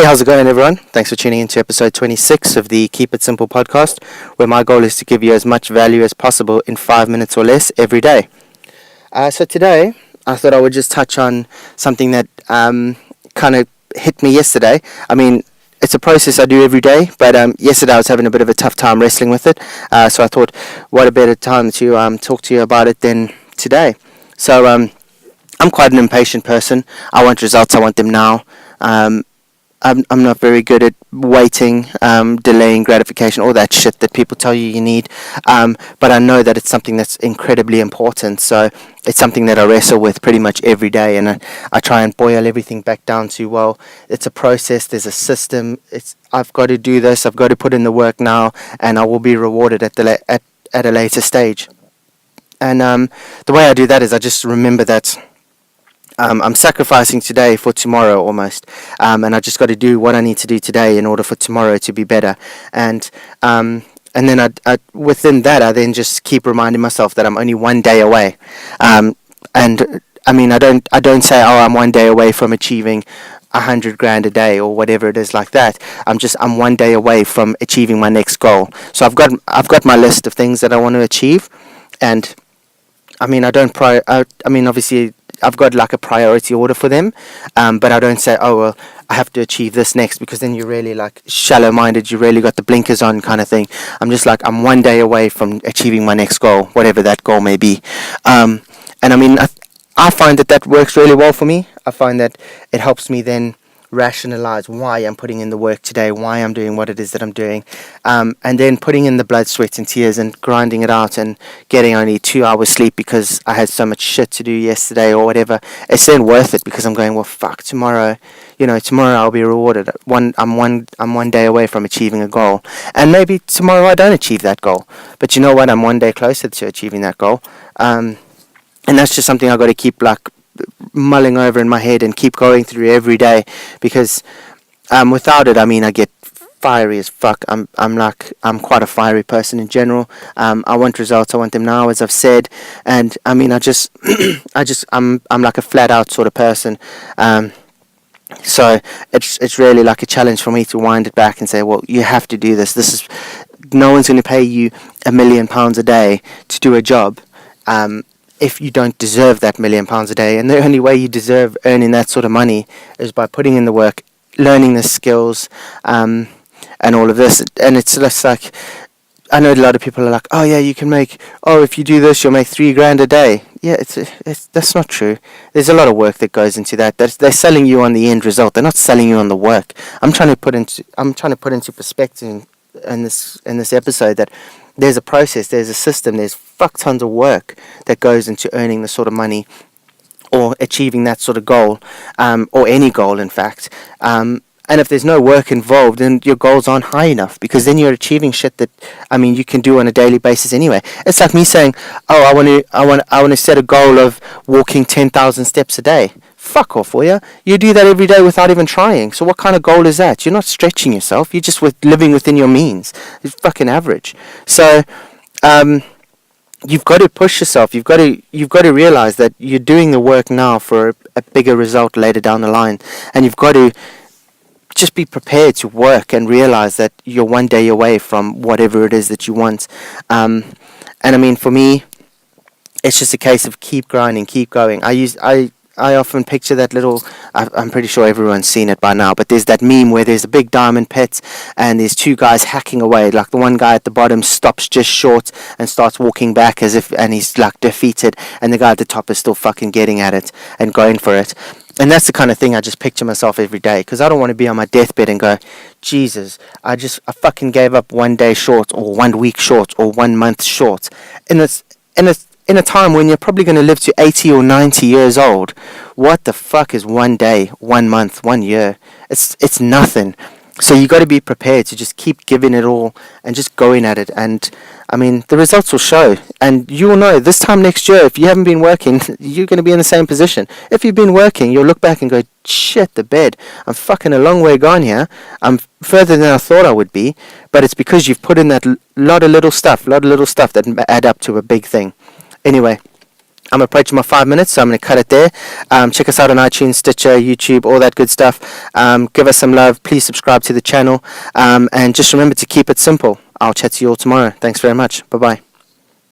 Hey, how's it going, everyone? Thanks for tuning in to episode 26 of the Keep It Simple podcast, where my goal is to give you as much value as possible in 5 minutes or less every day. So today, I thought I would just touch on something that kind of hit me yesterday. I mean, it's a process I do every day, but yesterday I was having a bit of a tough time wrestling with it. So I thought, what a better time to talk to you about it than today. So I'm quite an impatient person. I want results. I want them now. I'm not very good at waiting, delaying gratification, all that shit that people tell you need. But I know that it's something that's incredibly important. So it's something that I wrestle with pretty much every day, and I try and boil everything back down to, well, it's a process. There's a system. I've got to do this. I've got to put in the work now, and I will be rewarded at a later stage. And the way I do that is I just remember that. I'm sacrificing today for tomorrow almost, and I just got to do what I need to do today in order for tomorrow to be better. And then I within that, I then just keep reminding myself that I'm only one day away. And I mean, I don't say, oh, I'm one day away from achieving $100,000 a day or whatever it is like that. I'm one day away from achieving my next goal. So I've got my list of things that I want to achieve, and I mean, obviously, I've got like a priority order for them, but I don't say, oh, well, I have to achieve this next, because then you're really like shallow-minded, you really got the blinkers on kind of thing. I'm just like, I'm one day away from achieving my next goal, whatever that goal may be. And I mean, I find that works really well for me. I find that it helps me then rationalize why I'm putting in the work today, why I'm doing what it is that I'm doing, and then putting in the blood, sweat and tears and grinding it out and getting only 2 hours sleep because I had so much shit to do yesterday or whatever. It's then worth it, because I'm going, well, fuck, tomorrow I'll be rewarded. I'm one day away from achieving a goal, and maybe tomorrow I don't achieve that goal, but you know what, I'm one day closer to achieving that goal, and that's just something I've got to keep like mulling over in my head and keep going through every day, because without it, I mean, I get fiery as fuck. I'm quite a fiery person in general. I want results. I want them now, as I've said, and I mean, I'm like a flat out sort of person. So it's really like a challenge for me to wind it back and say, well, you have to do this. No one's going to pay you £1 million a day to do a job. If you don't deserve that £1 million a day. And the only way you deserve earning that sort of money is by putting in the work, learning the skills, and all of this. And it's just like, I know a lot of people are like, oh yeah, if you do this, you'll make $3,000 a day. Yeah, that's not true. There's a lot of work that goes into that. They're selling you on the end result. They're not selling you on the work. I'm trying to put into perspective in this episode that there's a process, there's a system, there's fuck tons of work that goes into earning the sort of money or achieving that sort of goal, or any goal, in fact. And if there's no work involved, then your goals aren't high enough, because then you're achieving shit that, I mean, you can do on a daily basis anyway. It's like me saying, oh, I want to set a goal of walking 10,000 steps a day. Fuck off, will you? You do that every day without even trying. So what kind of goal is that? You're not stretching yourself. You're just living within your means. It's fucking average. So, you've got to push yourself. You've got to realize that you're doing the work now for a bigger result later down the line, and you've got to just be prepared to work and realize that you're one day away from whatever it is that you want. And I mean, for me, it's just a case of keep grinding, keep going. I often picture that little, I'm pretty sure everyone's seen it by now, but there's that meme where there's a big diamond pit and there's two guys hacking away. Like the one guy at the bottom stops just short and starts walking back and he's like defeated, and the guy at the top is still fucking getting at it and going for it. And that's the kind of thing I just picture myself every day, because I don't want to be on my deathbed and go, Jesus, I fucking gave up 1 day short or 1 week short or 1 month short. And it's in a time when you're probably going to live to 80 or 90 years old. What the fuck is 1 day, 1 month, 1 year? It's nothing. So you got to be prepared to just keep giving it all and just going at it. And I mean, the results will show. And you will know this time next year, if you haven't been working, you're going to be in the same position. If you've been working, you'll look back and go, shit, the bed. I'm fucking a long way gone here. I'm further than I thought I would be. But it's because you've put in that lot of little stuff that add up to a big thing. Anyway, I'm approaching my 5 minutes, so I'm going to cut it there. Check us out on iTunes, Stitcher, YouTube, all that good stuff. Give us some love. Please subscribe to the channel. And just remember to keep it simple. I'll chat to you all tomorrow. Thanks very much. Bye-bye.